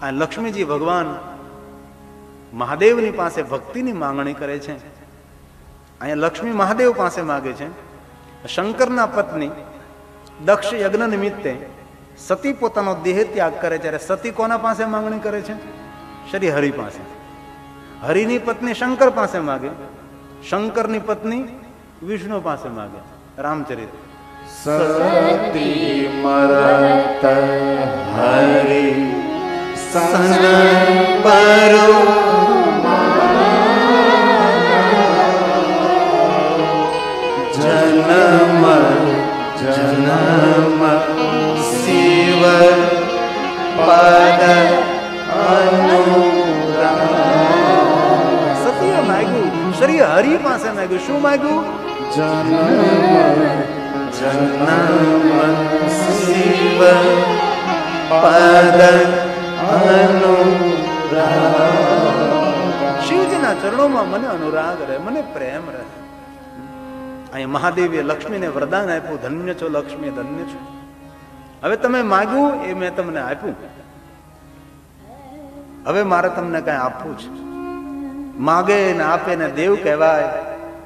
આ લક્ષ્મીજી ભગવાન મહાદેવની પાસે ભક્તિની માંગણી કરે છે. અહીંયા લક્ષ્મી મહાદેવ પાસે માગે છે. શંકરના પત્ની દક્ષ યજ્ઞ નિમિત્તે સતી પોતાનો દેહ ત્યાગ કરે ત્યારે સતી કોના પાસે માંગણી કરે છે? શ્રી હરિ પાસે. હરિની પત્ની શંકર પાસે માગે, શંકરની પત્ની વિષ્ણુ પાસે માગે. રામચરિત. સતી મરત હરિ સન પરો જન્મ જન્મ શિવ પદ અનુરાગ. સતીએ માગ્યું, શ્રી હરિ પાસે માગ્યું. શું માગ્યું? જન્મ જન્મ શિવ પદ અનુરાગ. શિવજીના ચરણોમાં મને અનુરાગ રહે, મને પ્રેમ રહે. અહીં મહાદેવીએ લક્ષ્મીને વરદાન આપ્યું, ધન્ય છો લક્ષ્મી, ધન્ય છો. હવે તમે માગ્યું એ મેં તમને આપ્યું, હવે મારે તમને કઈ આપવું છે. માગે ને આપે ને દેવ કહેવાય,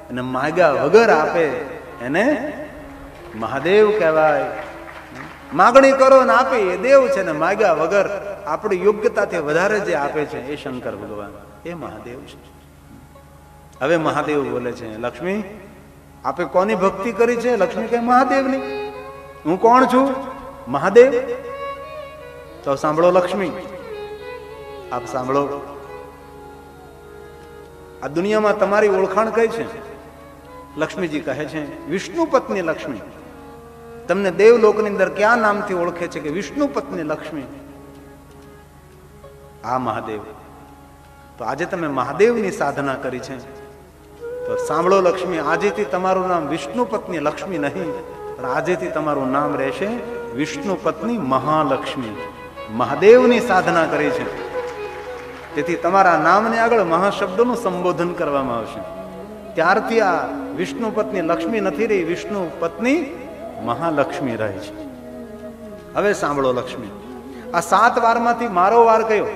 અને માગ્યા વગર આપે એને મહાદેવ કહેવાય. માગણી કરો ને આપે એ દેવ છે, ને માગ્યા વગર આપણી યોગ્યતાથી વધારે જે આપે છે એ શંકર ભગવાન, એ મહાદેવ છે. હવે મહાદેવ બોલે છે, લક્ષ્મી આપે કોની ભક્તિ કરી છે? લક્ષ્મી કહે મહાદેવની. હું કોણ છું? મહાદેવ. તો સાંભળો લક્ષ્મી, આપ સાંભળો. આ દુનિયામાં તમારી ઓળખાણ કઈ છે? લક્ષ્મીજી કહે છે વિષ્ણુ પત્ની લક્ષ્મી. તમને દેવલોકની અંદર કયા નામથી ઓળખે છે? કે વિષ્ણુ પત્ની લક્ષ્મી. આ મહાદેવ. તો આજે તમે મહાદેવની સાધના કરી છે, તો સાંભળો લક્ષ્મી, આજેથી તમારું નામ વિષ્ણુ પત્ની લક્ષ્મી નહીં, પણ આજેથી તમારું નામ રહેશે વિષ્ણુ પત્ની મહાલક્ષ્મી. મહાદેવની સાધના કરી છે, તેથી તમારા નામને આગળ મહાશબ્દનું સંબોધન કરવામાં આવશે. ત્યારથી આ વિષ્ણુ પત્ની લક્ષ્મી નથી રહી, વિષ્ણુ પત્ની મહાલક્ષ્મી રહે છે. હવે સાંભળો લક્ષ્મી, આ 7 વારમાંથી મારો વાર કયો?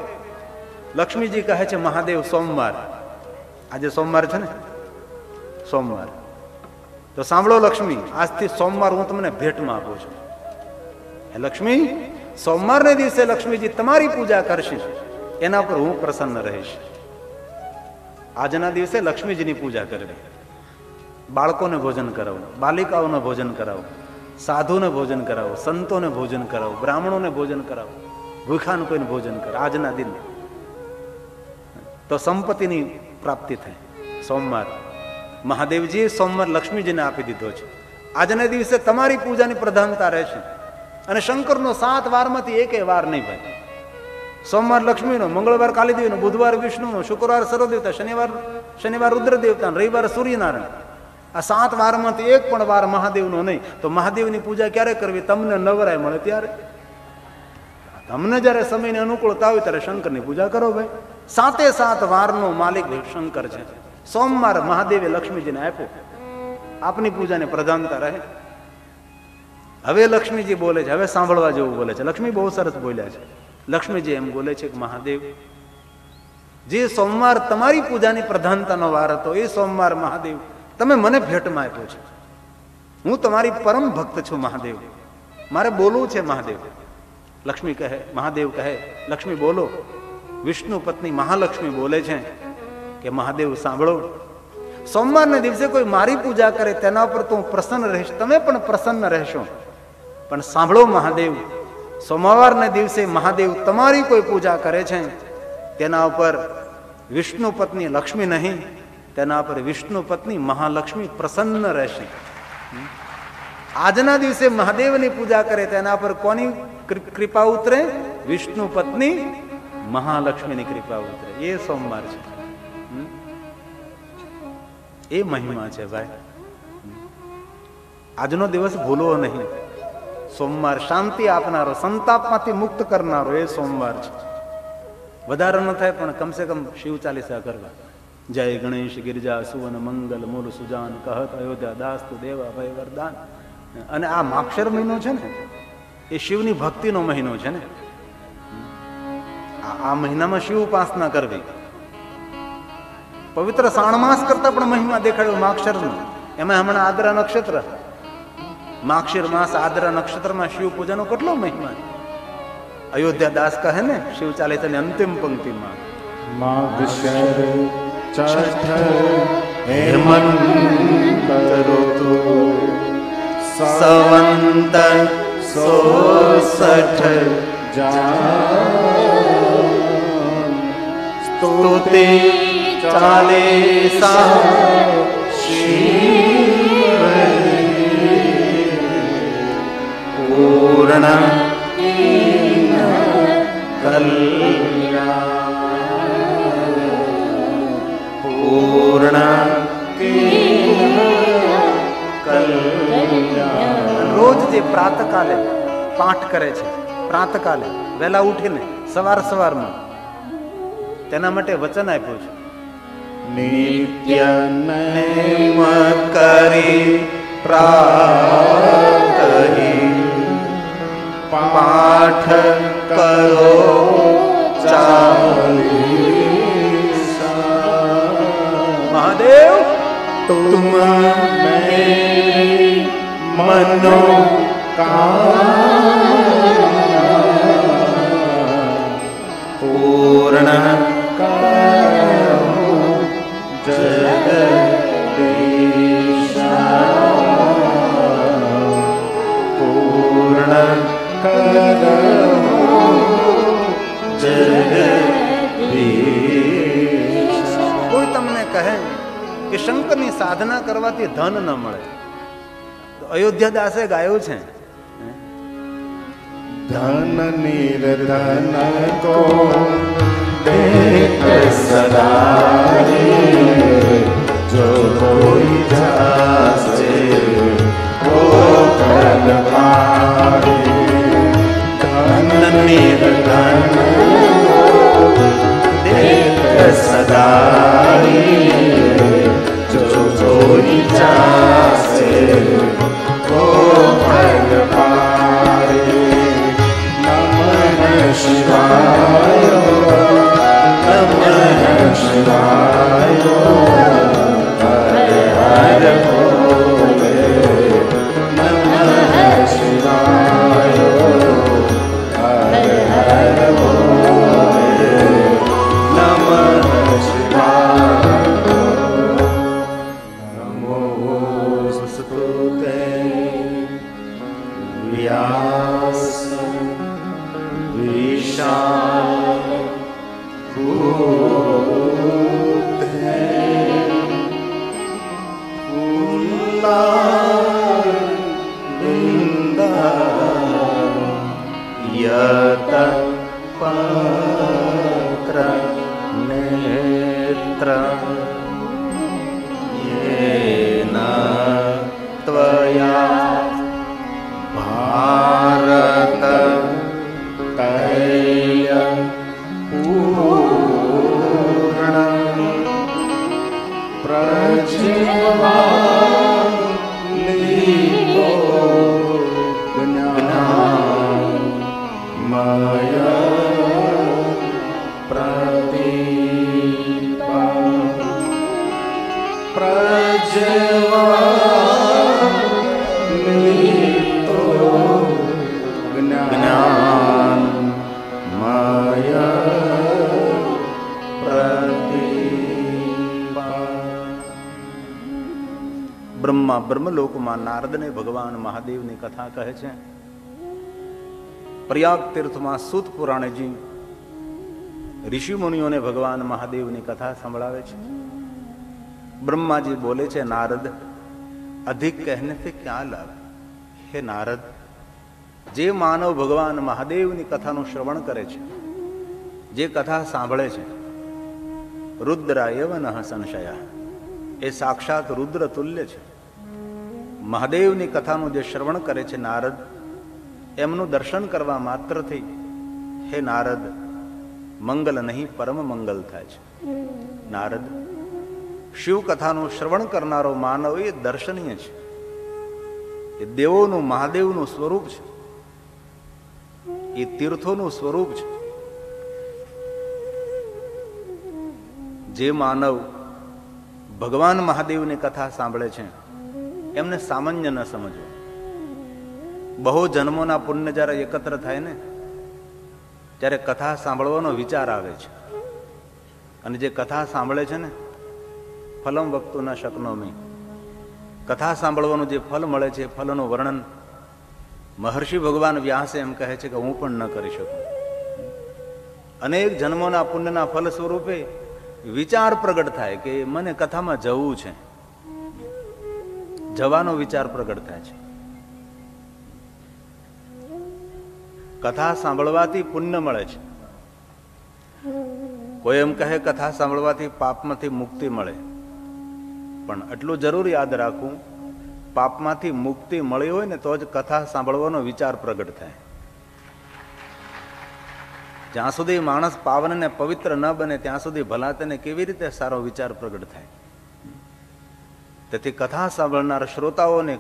લક્ષ્મીજી કહે છે મહાદેવ સોમવાર. આજે સોમવાર છે ને, સોમવાર. તો સાંભળો લક્ષ્મી, આજથી સોમવાર હું તમને ભેટમાં આપું છું. હે લક્ષ્મી, સોમવારને દિવસે લક્ષ્મીજી તમારી પૂજા કરશે, એના પર હું પ્રસન્ન રહીશ. આજના દિવસે લક્ષ્મીજીની પૂજા કરવી. બાળકોને ભોજન કરાવો, બાલિકાઓને ભોજન કરાવો, સાધુને ભોજન કરાવો, સંતોને ભોજન કરાવો, બ્રાહ્મણોને ભોજન કરાવો, ભૂખાનું કોઈને ભોજન કરો આજના દિન, તો સંપત્તિની પ્રાપ્તિ થાય. સોમવાર મહાદેવજીએ સોમવાર લક્ષ્મીજીને આપી દીધો છે. આજના દિવસે તમારી પૂજાની પ્રધાનતા રહેશે. અને શંકરનો 7 વારમાંથી એકેય વાર નહીં ભાઈ. સોમવાર લક્ષ્મીનો, મંગળવાર કાલીદેવીનો, બુધવાર વિષ્ણુનો, શુક્રવાર સર્વદેવતા, શનિવાર રુદ્રદેવતા, રવિવાર સૂર્યનારાયણ. આ 7 વારમાંથી એક પણ વાર મહાદેવનો નહીં. તો મહાદેવની પૂજા ક્યારે કરવી? તમને નવરાય મળે ત્યારે. તમને જયારે સમયને અનુકૂળતા હોય ત્યારે શંકરની પૂજા કરો ભાઈ. 7 વારનો માલિક શંકર છે. સોમવાર મહાદેવે લક્ષ્મીજીને આપ્યો, આપની પૂજાને પ્રધાનતા રહે. હવે લક્ષ્મીજી બોલે છે, હવે સાંભળવા જેવું બોલે છે. લક્ષ્મી બહુ સરસ બોલ્યા છે. લક્ષ્મીજી એમ બોલે છે કે મહાદેવ, જે સોમવાર તમારી પૂજાની પ્રધાનતાનો વાર હતો, એ સોમવાર મહાદેવ તમે મને ભેટમાં આપ્યો છે. હું તમારી પરમ ભક્ત છું મહાદેવ, મારે બોલવું છે મહાદેવ. લક્ષ્મી કહે, મહાદેવ કહે, લક્ષ્મી બોલો. વિષ્ણુ પત્ની મહાલક્ષ્મી બોલે છે કે મહાદેવ સાંભળો, સોમવારના દિવસે કોઈ મારી પૂજા કરે તેના પર તો હું પ્રસન્ન રહીશ, તમે પણ પ્રસન્ન રહેશો. પણ સાંભળો મહાદેવ, સોમવારના દિવસે મહાદેવ તમારી કોઈ પૂજા કરે છે તેના ઉપર વિષ્ણુ પત્ની લક્ષ્મી નહીં, તેના પર વિષ્ણુ પત્ની મહાલક્ષ્મી પ્રસન્ન રહેશે. આજના દિવસે મહાદેવની પૂજા કરે તેના પર કોની કૃપા ઉતરે? વિષ્ણુ પત્ની મહાલક્ષ્મીની કૃપા ઉતરે. એ સોમવાર છે, એ મહિમા છે ભાઈ. આજનો દિવસ ભૂલવો નહીં. સોમવાર શાંતિ આપનારો, સંતાપમાંથી મુક્ત કરનારો એ સોમવાર છે. વધારે ન થાય પણ કમસે કમ શિવ ચાલીસા કરવા. જય ગણેશ ગિરજા સુવન મંગલ મૂળ સુજાન કહત અયોધ્યા દાસ્તુ દેવા ભય વરદાન. અને આ માક્ષર મહિનો છે ને, એ શિવની ભક્તિનો મહિનો છે ને. આ મહિનામાં શિવ ઉપાસના કરવી. પવિત્ર શ્રાવણ કરતા પણ મહિમા દેખાડ્યો માક્ષરનો. એમાં હમણાં આદ્રા નક્ષત્ર, માક્ષર માસ આદ્રા નક્ષત્રમાં શિવ પૂજાનો કેટલો મહિમા. અયોધ્યા દાસ કહે ને શિવ ચાલિતાની અંતિમ પંક્તિમાં, માગશર ચઠ હેમંત ઋતુ સંવંત 66 સ્તુતિ ચાલીસા શિવ પૂર્ણ પૂર્ણ રોજ જે પ્રાતકાલે પાઠ કરે છે, પ્રાતકાલે વહેલા ઉઠીને સવારમાં, તેના માટે વચન આપ્યું છે, નિત્ય નેમ કરી પ્રાતહી પાઠ કરો મહાદેવ તુમ મેરી મનો પૂર્ણ કરો જગદીશ પૂર્ણ કરો જગદીશ. કોઈ તમને કહે કે શંકરની સાધના કરવાથી ધન ન મળે, તો અયોધ્યા દાસે ગાયું છે, ધન નિર્ધન કો દેખ સદા જો કોઈ જાસે વો કલ પારે. ધન નિર્ધન દેખ સદા જો કોઈ જાસે વો કલ પારે. શિવાય નમઃ શિવાય હર હર ભોલે નમઃ શિવાય હર હર ભોલે નમઃ શિવાય. નમોસ્તુતે વ્યાસ વિશાલ ભૂતે ફૂલાલિંદા યત પત્ર નેત્ર યેન ત્વયા ભારત તૈય પૂર્ણ પ્રજ્વાલિતો જ્ઞાનમય પ્રદીપા પ્રજ્વાલિતો જ્ઞાનમય પ્રદીપા. બ્રહ્મા બ્રહ્મલોકમાં નારદને ભગવાન મહાદેવની કથા કહે છે. પ્રયાગ તીર્થમાં સૂત પુરાણજી ઋષિ મુનિઓને ભગવાન મહાદેવની કથા સંભળાવે છે. બ્રહ્માજી બોલે છે, નારદ અધિક કહેને સે ક્યાં લાભ. હે નારદ, જે માનવ ભગવાન મહાદેવની કથાનું શ્રવણ કરે છે, જે કથા સાંભળે છે, રુદ્રાયવ નઃ સંશય, એ સાક્ષાત રુદ્ર તુલ્ય છે. મહાદેવની કથાનું જે શ્રવણ કરે છે નારદ, એમનું દર્શન કરવા માત્રથી હે નારદ મંગલ નહીં પરમ મંગલ થાય છે. નારદ, શિવ કથાનું શ્રવણ કરનારો માનવ એ દર્શનીય છે, એ દેવોનું મહાદેવનું સ્વરૂપ છે, એ તીર્થોનું સ્વરૂપ છે. જે માનવ ભગવાન મહાદેવની કથા સાંભળે છે એમને સામાન્ય ન સમજવું. બહુ જન્મોના પુણ્ય જ્યારે એકત્ર થાય ને ત્યારે કથા સાંભળવાનો વિચાર આવે છે. અને જે કથા સાંભળે છે ને, ફલમ વક્તુ ન શકનોમિ, કથા સાંભળવાનું જે ફલ મળે છે એ ફલનું વર્ણન મહર્ષિ ભગવાન વ્યાસે એમ કહે છે કે હું પણ ન કરી શકું. અનેક જન્મોના પુણ્યના ફલ સ્વરૂપે વિચાર પ્રગટ થાય કે મને કથામાં જવું છે, જવાનો વિચાર પ્રગટ થાય છે. કથા સાંભળવાથી પુણ્ય મળે છે. કોઈ એમ કહે કથા સાંભળવાથી પાપમાંથી મુક્તિ મળે, પણ એટલું જરૂર યાદ રાખવું, પાપમાંથી મુક્તિ મળી હોય ને તો જ કથા સાંભળવાનો વિચાર પ્રગટ થાય. જ્યાં સુધી માણસ પાવન ને પવિત્ર ન બને ત્યાં સુધી ભલા તેને કેવી રીતે સારો વિચાર પ્રગટ થાય. તેથી કથા સાંભળનાર શ્રોતાઓને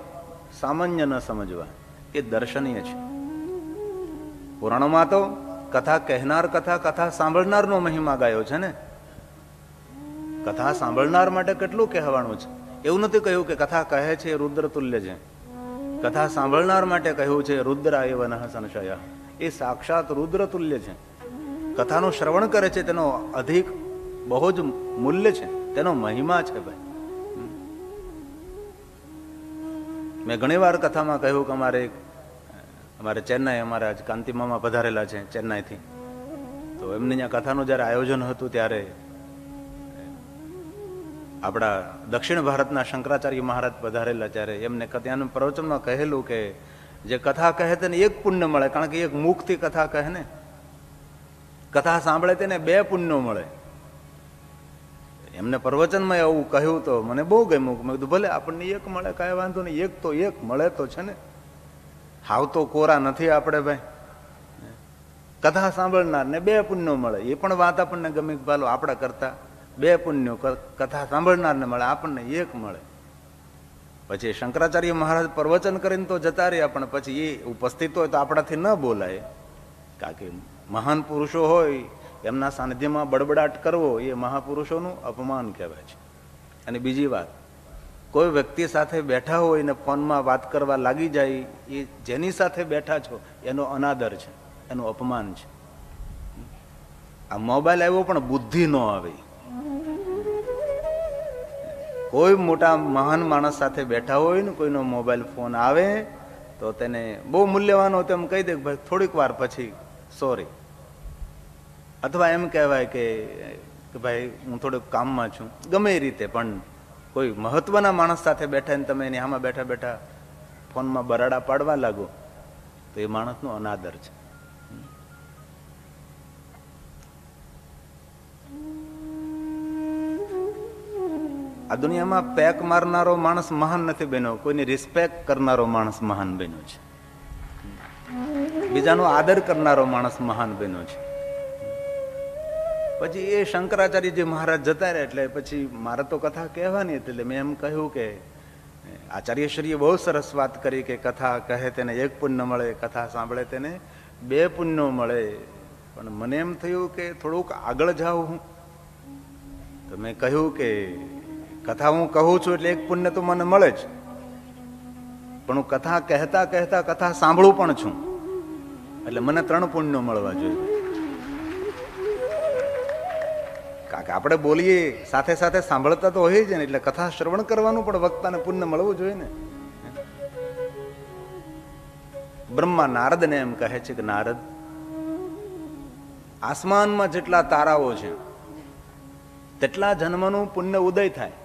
સામાન્ય ન સમજવા, એ દર્શનીય છે. પુરાણોમાં તો કથા કહેનાર કથા સાંભળનારનો મહિમા ગાયો છે ને. કથા સાંભળનાર માટે કેટલું કહેવાનું છે. એવું નથી કહ્યું કે કથા કહે છે એ રુદ્ર તુલ્ય છે. કથા સાંભળનાર માટે કહ્યું છે રુદ્ર એવ નઃ સંશય, એ સાક્ષાત રુદ્ર તુલ્ય છે. કથાનું શ્રવણ કરે છે તેનો અધિક બહુ જ મૂલ્ય છે, તેનો મહિમા છે ભાઈ. મેં ઘણી વાર કથામાં કહ્યું કે અમારે ચેન્નાઈ, અમારા કાંતિમામા પધારેલા છે ચેન્નાઈથી, તો એમને ત્યાં કથાનું જયારે આયોજન હતું ત્યારે આપણા દક્ષિણ ભારતના શંકરાચાર્ય મહારાજ પધારેલા, ત્યારે એમને ત્યાંનું પ્રવચનમાં કહેલું કે જે કથા કહે તેને એક પુણ્ય મળે, કારણ કે એક મુખથી કથા કહે ને, કથા સાંભળે તેને 2 પુણ્યો મળે. એમને પ્રવચનમાં એવું કહ્યું તો મને બહુ ગમ્યું. મેં કીધું ભલે આપણને એક મળે કાંઈ વાંધો નહીં, એક મળે તો છે ને. હાવ તો કોરા નથી આપણે ભાઈ. કથા સાંભળનાર ને 2 પુણ્યો મળે, એ પણ વાત આપણને ગમે. ભાલો આપણા કરતા 2 પુણ્યો કથા સાંભળનારને મળે, આપણને 1 મળે. પછી શંકરાચાર્ય મહારાજ પ્રવચન કરીને તો જતા રહ્યા, પણ પછી એ ઉપસ્થિત હોય તો આપણાથી ન બોલાય. કારણ કે મહાન પુરુષો હોય એમના સાનિધ્યમાં બડબડાટ કરવો એ મહાપુરુષોનું અપમાન કહેવાય છે. અને બીજી વાત, કોઈ વ્યક્તિ સાથે બેઠા હોય ને ફોનમાં વાત કરવા લાગી જાય, એ જેની સાથે બેઠા છો એનો અનાદર છે, એનું અપમાન છે. આ મોબાઈલ આવ્યો પણ બુદ્ધિ ન આવે. કોઈ મોટા મહાન માણસ સાથે બેઠા હોય ને કોઈનો મોબાઈલ ફોન આવે તો તેને બહુ મૂલ્યવાન હોય તો એમ કહી દે ભાઈ થોડીક વાર પછી સોરી, અથવા એમ કહેવાય કે ભાઈ હું થોડુંક કામમાં છું, ગમે એ રીતે. પણ કોઈ મહત્વના માણસ સાથે બેઠા ને તમે એની આમાં બેઠા બેઠા ફોનમાં બરાડા પાડવા લાગો તો એ માણસનો અનાદર છે. આ દુનિયામાં પેક મારનારો માણસ મહાન નથી બન્યો, કોઈની રિસ્પેક્ટ કરનારો માણસ મહાન બન્યો છે. બીજાનો આદર કરનારો માણસ મહાન બન્યો છે. પછી એ શંકરાચાર્યજી મહારાજ જતા રહ્યા એટલે પછી મારે તો કથા કહેવાની હતી, એટલે મેં એમ કહ્યું કે આચાર્યશ્રીએ બહુ સરસ વાત કરી કે કથા કહે તેને 1 પુણ્ય મળે, કથા સાંભળે તેને 2 પુણ્યો મળે. પણ મને એમ થયું કે થોડુંક આગળ જાઉં હું, તો મેં કહ્યું કે કથા હું કહું છું એટલે 1 પુણ્ય તો મને મળે જ, પણ હું કથા કહેતા કહેતા કથા સાંભળું પણ છું, એટલે મને 3 પુણ્યો મળવા જોઈએ. કારણ કે આપણે બોલીએ સાથે સાથે સાંભળતા તો હોય જ ને, એટલે કથા શ્રવણ કરવાનું પણ વક્તાને પુણ્ય મળવું જોઈએ ને. બ્રહ્મા નારદને એમ કહે છે કે નારદ, આસમાનમાં જેટલા તારાઓ છે તેટલા જન્મનું પુણ્ય ઉદય થાય.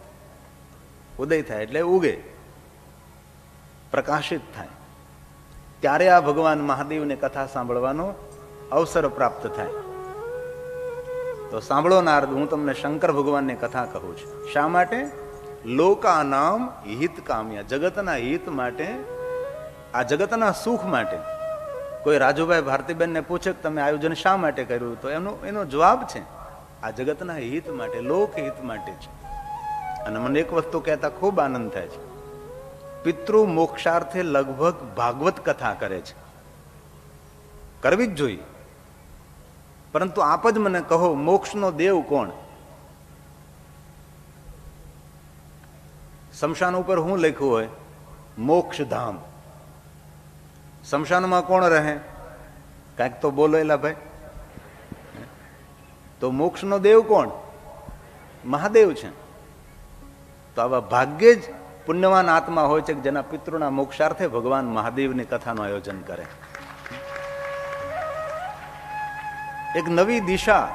ઉદય થાય એટલે ઉગે, પ્રકાશિત થાય, ત્યારે આ ભગવાન મહાદેવને કથા સાંભળવાનો અવસર પ્રાપ્ત થાય. તો સાંભળો નારદ, હું તમને શંકર ભગવાનની કથા કહું છું. શા માટે? લોકાનામ હિત કામ્યા, જગતના હિત માટે, આ જગતના સુખ માટે. કોઈ રાજુભાઈ ભારતીબેનને પૂછે કે તમે આયોજન શા માટે કર્યું, તો એનો જવાબ છે આ જગતના હિત માટે, લોક હિત માટે છે. અને મને એક વસ્તુ કહેતા ખૂબ આનંદ થાય છે, પિતૃ મોક્ષાર્થે લગભગ ભાગવત કથા કરે છે. કરવી જ જોઈએ, પરંતુ આપ જ મને કહો મોક્ષનો દેવ કોણ? શમશાન ઉપર શું લખ્યું હોય? મોક્ષધામ. શમશાનમાં કોણ રહે? કાંઈક તો બોલો એલા ભાઈ. તો મોક્ષનો દેવ કોણ? મહાદેવ છે. તો આવા ભાગ્યે જ પુણ્યવાન આત્મા હોય છે કે જેના પિતૃના મોક્ષાર્થે ભગવાન મહાદેવની કથાનું આયોજન કરે. એક નવી દિશા,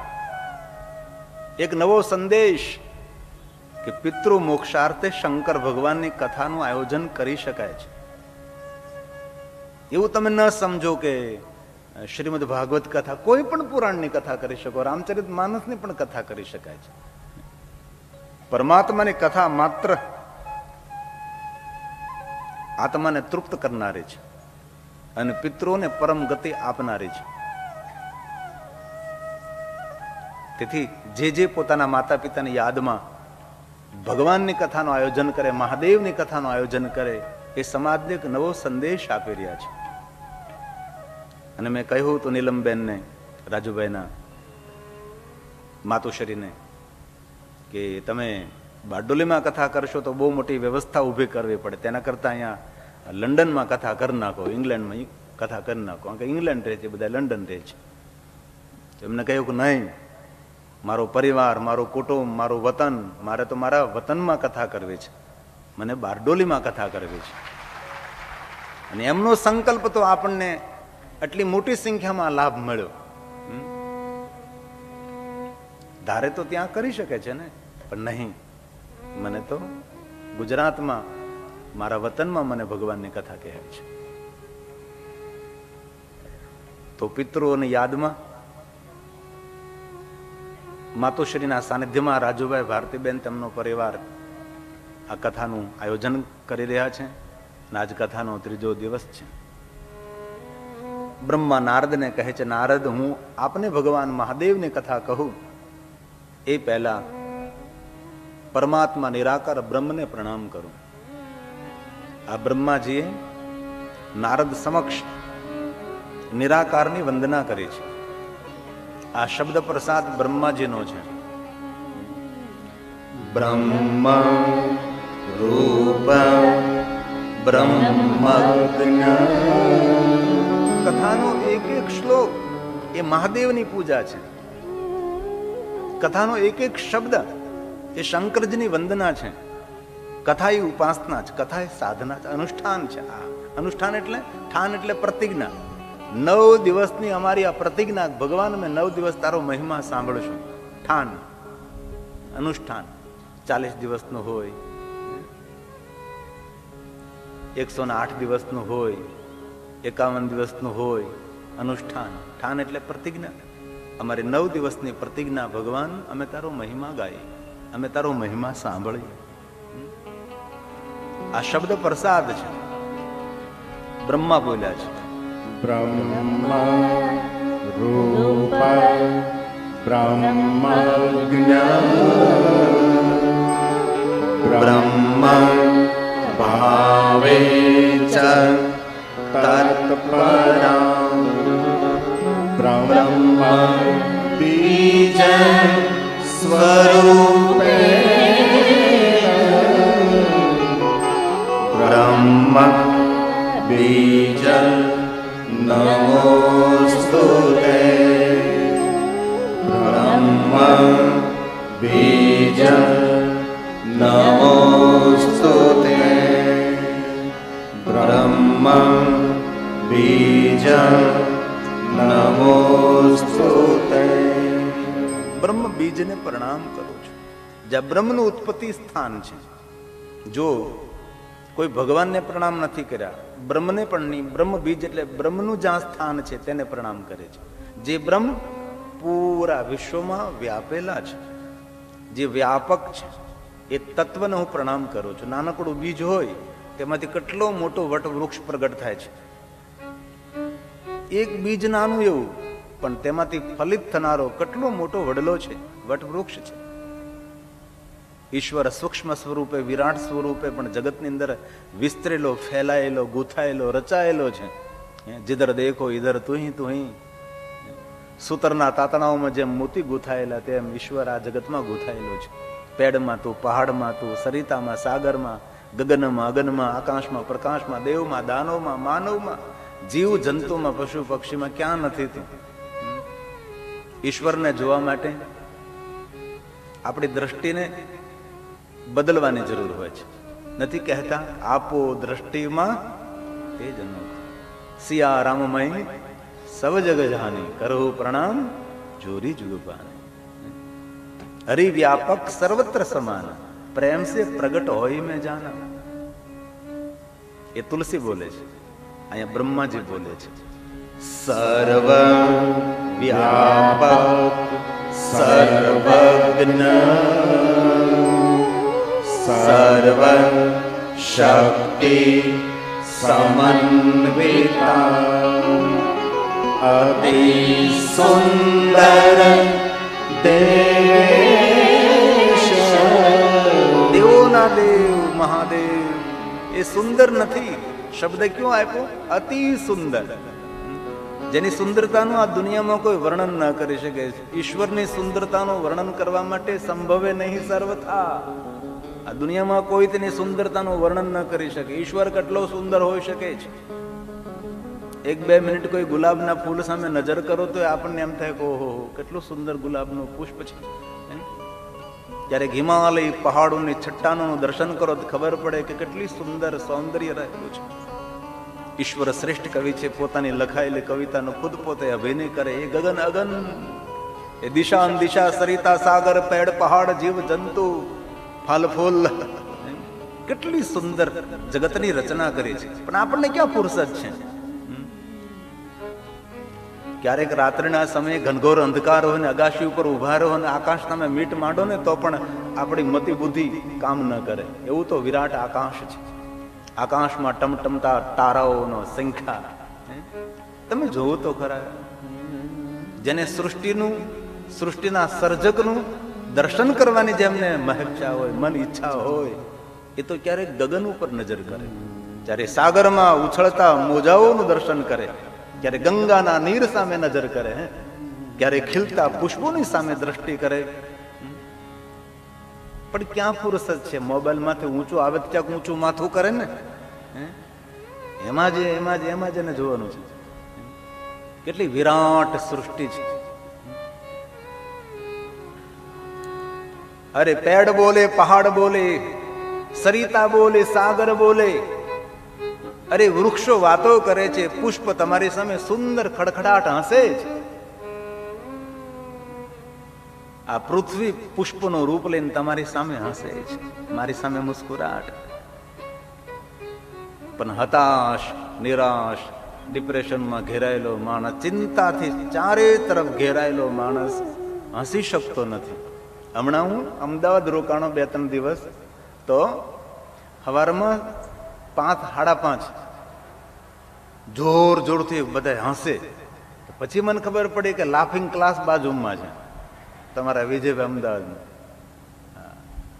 એક નવો સંદેશ કે પિતૃ મોક્ષાર્થે શંકર ભગવાનની કથાનું આયોજન કરી શકાય છે. એવું તમે ન સમજો કે શ્રીમદ ભાગવત કથા, કોઈ પણ પુરાણની કથા કરી શકો, રામચરિત માનસની પણ કથા કરી શકાય છે. પરમાત્માની કથા માત્ર આત્માને તૃપ્ત કરનારી છે અને પિતૃઓને પરમ ગતિ આપનારી છે. તેથી જે પોતાના માતા પિતાની યાદમાં ભગવાનની કથાનું આયોજન કરે, મહાદેવની કથાનું આયોજન કરે, એ સમાજને એક નવો સંદેશ આપી રહ્યા છે. અને મેં કહ્યું તો નીલમબેનને, રાજુભાઈના માતુશ્રીને, કે તમે બારડોલીમાં કથા કરશો તો બહુ મોટી વ્યવસ્થા ઊભી કરવી પડે, તેના કરતાં અહીંયા લંડનમાં કથા કરી નાખો, ઇંગ્લેન્ડમાં કથા કરી નાખો. કારણ કે ઇંગ્લેન્ડ રહે છે, બધા લંડન રહે છે. એમને કહ્યું કે નહીં, મારો પરિવાર, મારું કુટુંબ, મારું વતન, મારે તો મારા વતનમાં કથા કરવી છે, મને બારડોલીમાં કથા કરવી છે. અને એમનો સંકલ્પ તો આપણને આટલી મોટી સંખ્યામાં લાભ મળ્યો. ધારે તો ત્યાં કરી શકે છે ને, પણ નહીં, મને તો ગુજરાતમાં મારા વતનમાં મને ભગવાનની કથા કહેવાય છે. તો પિતૃઓની યાદમાં માતુશ્રીના સાનિધ્યમાં રાજુભાઈ, ભારતીબેન, તેમનો પરિવાર આ કથાનું આયોજન કરી રહ્યા છે. અને આજ કથાનો 3જો દિવસ છે. બ્રહ્મા નારદને કહે છે, નારદ, હું આપને ભગવાન મહાદેવની કથા કહું એ પહેલા પરમાત્મા નિરાકાર બ્રહ્મને પ્રણામ કરું. આ બ્રહ્માજીએ નારદ સમક્ષ નિરાકારની વંદના કરી છે. આ શબ્દ પ્રસાદ બ્રહ્માજીનો છે. બ્રહ્મ રૂપ બ્રહ્મજ્ઞ. કથાનો એક એક શ્લોક એ મહાદેવની પૂજા છે. કથાનો એક એક શબ્દ એ શંકરજીની વંદના છે. કથા એ ઉપાસના છે, કથા એ સાધના છે, અનુષ્ઠાન છે. આ અનુષ્ઠાન એટલે ઠાન, એટલે પ્રતિજ્ઞા. 9 દિવસની અમારી આ પ્રતિજ્ઞા, ભગવાન મેં 9 દિવસ તારો મહિમા સાંભળશું. ઠાન, અનુષ્ઠાન. 40 દિવસનું હોય, 108 દિવસનું હોય, 51 દિવસનું હોય, અનુષ્ઠાન. ઠાન એટલે પ્રતિજ્ઞા. અમારી 9 દિવસની પ્રતિજ્ઞા, ભગવાન અમે તારો મહિમા ગાઈએ, અમે તારો મહિમા સાંભળીએ. આ શબ્દ પ્રસાદ છે. બ્રહ્મા બોલ્યા છે. બ્રહ્મ રૂપ બ્રહ્મજ્ઞ બ્રહ્મ ભાવે ચ તત્પરં બ્રહ્મ બીજ સ્વરૂપે બ્રહ્મ બીજ નમોસ્તુતે બ્રહ્મ બીજ નમોસ્તુતે બ્રહ્મ બીજ નમોસ્તુતે. બ્રહ્મ બીજને પ્રણામ કરું છું. જ્યાં બ્રહ્મનું ઉત્પત્તિ સ્થાન છે. જો કોઈ ભગવાનને પ્રણામ નથી કર્યા, બ્રહ્મને પણ નહીં, બ્રહ્મ બીજ એટલે બ્રહ્મનું જ્યાં સ્થાન છે તેને પ્રણામ કરે છે. જે બ્રહ્મ પૂરા વિશ્વમાં વ્યાપેલા છે, જે વ્યાપક છે, એ તત્વને હું પ્રણામ કરું છું. નાનકડું બીજ હોય તેમાંથી કેટલો મોટો વટવૃક્ષ પ્રગટ થાય છે. એક બીજ નાનું એવું, પણ તેમાંથી ફલિત થનારો કેટલો મોટો વડલો છે, વટવૃક્ષ છે. ઈશ્વર સૂક્ષ્મ સ્વરૂપે, વિરાટ સ્વરૂપે પણ જગતની અંદર વિસ્તરેલો, ફેલાયેલો, ગૂંથાયેલો, રચાયેલો છે. જીધર દેખો ઈધર તુહી તુહી. સૂતરના તાતણાઓમાં જેમ મોતી ગૂંથાયેલા, તેમ ઈશ્વર આ જગતમાં ગૂંથાયેલો છે. પેડમાં તું, પહાડમાં તું, સરિતામાં, સાગરમાં, ગગનમાં અગનમાં આકાશમાં પ્રકાશમાં દેવમાં દાનવમાં માનવમાં જીવ જંતુમાં પશુ પક્ષીમાં ક્યાં નથી તું? ઈશ્વરને જોવા માટે આપણી દ્રષ્ટિને બદલવાની જરૂર હોય છે. નથી કહેતા આપો દ્રષ્ટિમાં તે જનો સિયા રામમય સવ જગ જાની કરો પ્રણામ જોરી જુગ પાને. હરિ વ્યાપક સર્વત્ર સમાન પ્રેમ સે પ્રગટ હોય મેં જાના. એ તુલસી બોલે છે, અહીંયા બ્રહ્માજી બોલે છે. સર્વ વ્યાપક સર્વજ્ઞ સર્વ શક્તિ સમન્વિતા અતિ સુંદર દેશ. દેવોના દેવ મહાદેવ. એ સુંદર નથી, શબ્દ ક્यों આપ્યો? અતિ સુંદર. જેની સુંદરતાનું આ દુનિયામાં કોઈ વર્ણન ન કરી શકે. ઈશ્વરની સુંદરતાનું વર્ણન કરવા માટે સંભવે નહીં સર્વથા. આ દુનિયામાં કોઈ તેની સુંદરતાનું વર્ણન ન કરી શકે. ઈશ્વર કેટલો સુંદર હોઈ શકે છે. 1-2 મિનિટ કોઈ ગુલાબના ફૂલ સામે નજર કરો તો આપણને એમ થાય કે ઓહો કેટલું સુંદર ગુલાબનું પુષ્પ છે. ક્યારેક હિમાલય પહાડોની ચટ્ટાનોનું દર્શન કરો તો ખબર પડે કે કેટલી સુંદર સૌંદર્ય રહેલું છે. ઈશ્વર શ્રેષ્ઠ કવિ છે. પોતાની લખાયેલી કવિતાનો ખુદ પોતે અભિનય કરે. એ ગગન અગન, એ દિશા દિશા સરિતા સાગર પેડ પહાડ જીવ જંતુ ફલ ફૂલ, કેટલી સુંદર જગતની રચના કરી છે. પણ આપણને ક્યાં ફુરસદ છે? ક્યારેક રાત્રિના સમયે ઘનઘોર અંધકાર હોય ને અગાશી ઉપર ઉભા રહો ને આકાશ તમે મીટ માંડો ને તો પણ આપણી મતિ બુદ્ધિ કામ ન કરે. એવું તો વિરાટ આકાશ છે. આકાશમાં ટમટમતા તારાઓનો સંખ્યા તમે જોવો તો ખરા. જેને સૃષ્ટિના સર્જકનું દર્શન કરવાની જેમને મહેચ્છા હોય, મન ઈચ્છા હોય, એ તો ક્યારેક ગગન ઉપર નજર કરે, જ્યારે સાગરમાં ઉછળતા મોજાઓનું દર્શન કરે, ક્યારે ગંગાના નીર સામે નજર કરે, ક્યારે ખીલતા પુષ્પોની સામે દ્રષ્ટિ કરે. પણ ક્યાં ફુરસદ છે? મોબાઈલ માંથી ઊંચું આવે ક્યાંક ઊંચું માથું કરે ને, એમાં જ એને જોવાનું છે. કેટલી વિરાટ સૃષ્ટિ છે. અરે પેડ બોલે, પહાડ બોલે, સરિતા બોલે, સાગર બોલે, અરે વૃક્ષો વાતો કરે છે, પુષ્પ તમારી સામે સુંદર ખડખડાટ હસે છે. આ પૃથ્વી પુષ્પનું રૂપ લઈને તમારી સામે હસે છે, મારી સામે મુસ્કુરાટ. પણ હતાશ, નિરાશ, ડિપ્રેશનમાં ઘેરાયેલો માણસ, ચિંતાથી ચારે તરફ ઘેરાયેલો માણસ હસી શકતો નથી. હમણાં હું અમદાવાદ રોકાણો 2-3 દિવસ, તો સવારમાં 5-5:30 જોર જોરથી બધા હસે. પછી મને ખબર પડી કે લાફિંગ ક્લાસ બાજુમાં છે તમારા વિજયભાઈ અમદાવાદમાં.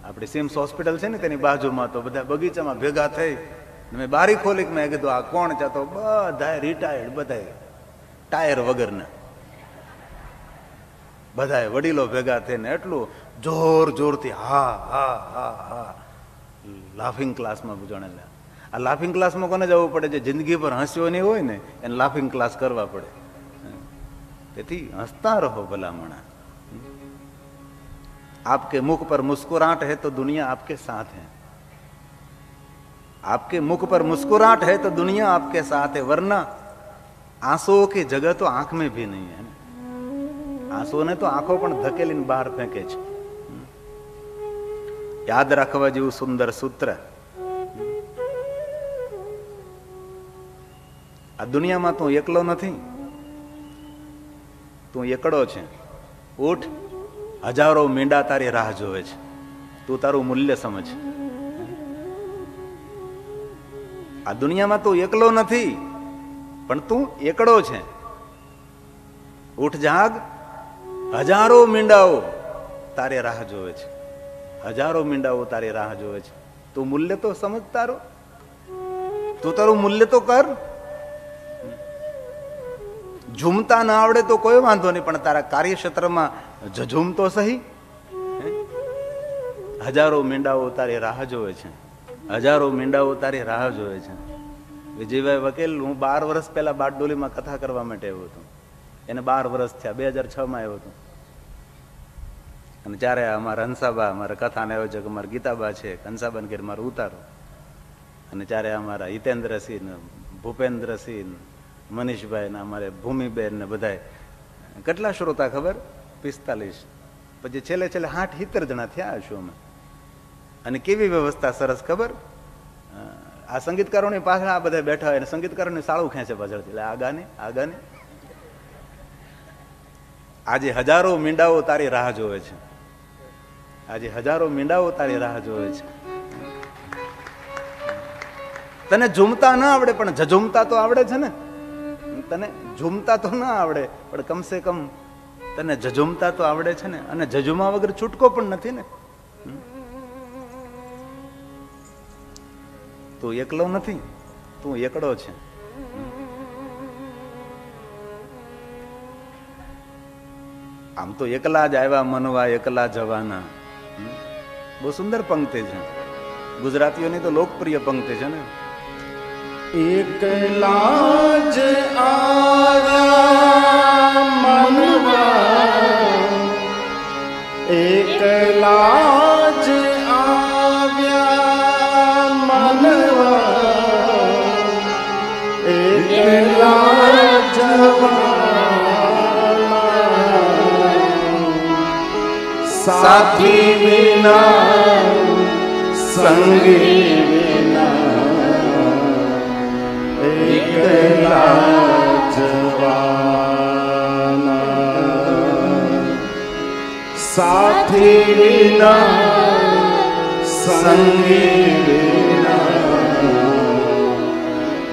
આપણી સિમ્સ હોસ્પિટલ છે ને તેની બાજુમાં. તો બધા બગીચામાં ભેગા થઈ, મેં બારી ખોલી, મેં કીધું આ કોણ છે? તો બધા રિટાયર્ડ, બધા ટાયર વગરના, બધા વડીલો ભેગા થઈને એટલું જોર જોરથી હા હા હા હા લાફિંગ ક્લાસમાં જણેલા. આ લાફિંગ ક્લાસમાં કોને જવું પડે? જે જિંદગી પર હસ્યો નહીં હોય ને એને લાફિંગ ક્લાસ કરવા પડે. તેથી હસતા રહો ભલામણા. आपके मुख पर मुस्कुराहट है तो दुनिया आपके साथ है. आपके मुख पर मुस्कुराहट है तो दुनिया आपके साथ है, वरना आंसुओं की जगह तो आंख में भी नहीं है. आंसुओं ने तो आंखों पर धकेलीने बहार फेंके छे. याद राखवा जेवुं सुंदर सूत्र. आ दुनिया में तू एकलो नहीं, तू एकड़ो छे. उठ, हजारों मींडा तारी राह जोवे छे. तू तारू मूल्य समझ. आ दुनिया में तू एकलो नहीं, पण तू एकड़ो छे. उठ जाग, हजारों मींडाओ तारे राह जोवे छे. हजारों मींडाओ तारी राह जोवे छे. तू मूल्य तो समझ तारो. तू तारू मूल्य तो कर. झूमता ना आवड़े तो कोई वांधो नहीं, पण तारा कार्यक्षेत्र में झूम तो सही. हजारों मींडाओ तारी राह जोवे छे. હજારો મીંડાઓ તારી રાહ જોવે છે. વિજયભાઈ વકીલ, હું 12 વર્ષ પહેલા બારડોલીમાં કથા કરવા માટે આવ્યો હતો. એને 12 વર્ષ થયા, 2006માં આવ્યો હતો. અને ત્યારે અમારા હંસાબા, અમારા કથાને આયોજક અમારા ગીતાબા છે, હંસાબાને ઘેર મારું ઉતારો. અને ત્યારે અમારા હિતેન્દ્રસિંહ, ભૂપેન્દ્રસિંહ, મનીષભાઈ ને અમારે ભૂમિબેન ને બધાય કેટલા શ્રોતા ખબર? 45. પછી છેલ્લે 60-70 જણા થયા હશું અમે. અને કેવી વ્યવસ્થા સરસ ખબર? આ સંગીતકારોની પાછળ આ બધા બેઠા હોય અને સંગીતકારોની સાળું ખેંચે પાછળથી, એટલે આગાને. આજે હજારો મીંડાઓ તારી રાહ જોવે છે. આજે હજારો મીંડાઓ તારી રાહ જોવે છે. તને ઝૂમતા ના આવડે પણ ઝઝૂમતા તો આવડે છે ને. તને ઝૂમતા તો ના આવડે પણ કમસે કમ તને ઝઝૂમતા તો આવડે છે ને. અને ઝઝુમા વગર છૂટકો પણ નથી ને. તું એકલો નથી, તું એકડો છે. આમ તો એકલા જ આવ્યા મનવા એકલા જવાના. બહુ સુંદર પંક્તિ છે, ગુજરાતીઓની તો લોકપ્રિય પંક્તિ છે ને. એકલા જ આવ્યા મનવા, એકલા જ આવ્યા મનવા, એકલા જવાના, સાથી વિના સંગી એકલા જવાના, સાથી વિના સંગી વિના,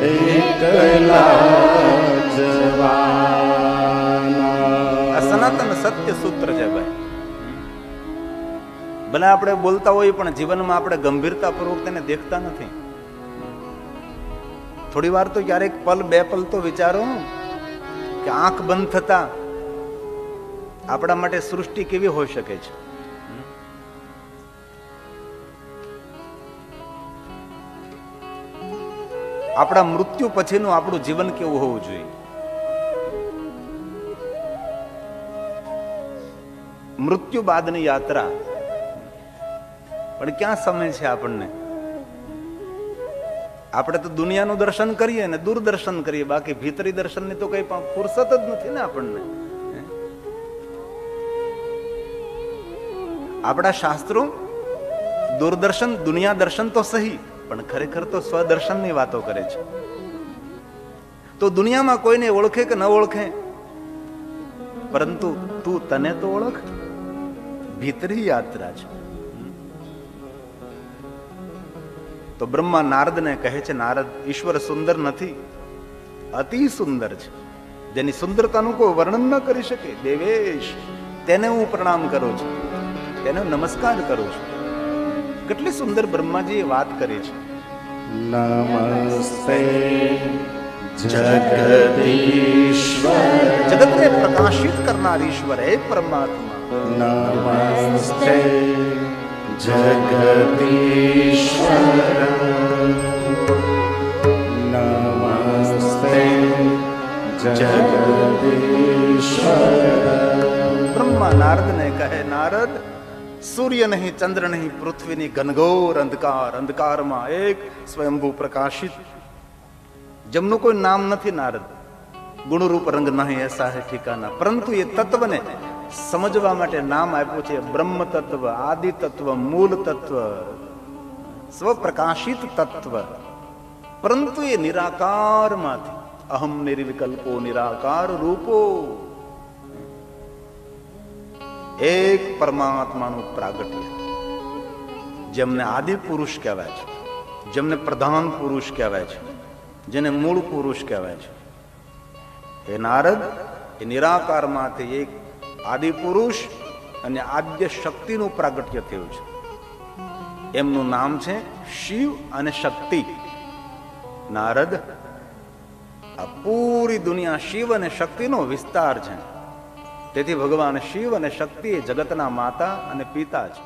એકલા જવાના. આ સનાતન સત્ય સૂત્ર છે ભાઈ. ભલે આપણે બોલતા હોઈએ પણ જીવનમાં આપણે ગંભીરતાપૂર્વક તેને દેખતા નથી. થોડી વાર તો ક્યારેક પલ બે પલ તો વિચારો કે આંખ બંધ થતા આપણા માટે સૃષ્ટિ કેવી હોઈ શકે છે. આપણા મૃત્યુ પછીનું આપણું જીવન કેવું હોવું જોઈએ. મૃત્યુ બાદની યાત્રા પણ ક્યાં સમય છે આપણને? આપણે તો દુનિયાનું દર્શન કરીએ ને દૂરદર્શન કરીએ, બાકી ભીતરી દર્શનની તો કઈ ફુરસત જ નથી ને આપણને. આપણા શાસ્ત્રો દૂરદર્શન દુનિયા દર્શન તો સહી, પણ ખરેખર તો સ્વદર્શનની વાતો કરે છે. તો દુનિયામાં કોઈને ઓળખે કે ન ઓળખે, પરંતુ તું તને તો ઓળખ. ભીતરી યાત્રા છે. તો બ્રહ્મા નારદને કહે છે, નારદ, ઈશ્વર સુંદર નથી, અતિ સુંદર છે, જેની સુંદરતાનું કોઈ વર્ણન ન કરી શકે. દેવેશ, તેને હું પ્રણામ કરું છું, તેને નમસ્કાર કરું છું. કેટલી સુંદર બ્રહ્માજીએ વાત કરી છે. નમસ્તે જગદીશ્વર, જગતને પ્રકાશિત કરનાર ઈશ્વર હે પરમાત્મા. નમસ્તે જગદીશ્વર, નમસ્તે જગદીશ્વર. બ્રહ્મા નારદને કહે, નારદ, સૂર્ય નહીં, ચંદ્ર નહીં, પૃથ્વીની ઘનઘોર અંધકાર, અંધકારમાં એક સ્વયંભૂ પ્રકાશિત, જેમનું કોઈ નામ નથી નારદ, ગુણરૂપ રંગ નહીં એસા હે ઠિકાના, પરંતુ એ તત્વને સમજવા માટે નામ આપ્યું છે બ્રહ્મ તત્વ, આદિ તત્વ, મૂળ તત્વ, સ્વપ્રકાશિત તત્વ. પરંતુ એ નિરાકારમાંથી, અહમ નિર્વિકલ્પો નિરાકાર રૂપો, એક પરમાત્માનું પ્રાગટ્ય, જેમને આદિ પુરુષ કહેવાય છે, જેમને પ્રધાન પુરુષ કહેવાય છે, જેને મૂળ પુરુષ કહેવાય છે. હે નારદ, એ નિરાકારમાંથી એક આદિ પુરુષ અને આદ્ય શક્તિનું પ્રાગટ્ય થયું છે. એમનું નામ છે શિવ અને શક્તિ. નારદ, આ પૂરી દુનિયા શિવ અને શક્તિનો વિસ્તાર છે. તેથી ભગવાન શિવ અને શક્તિ એ જગતના માતા અને પિતા છે.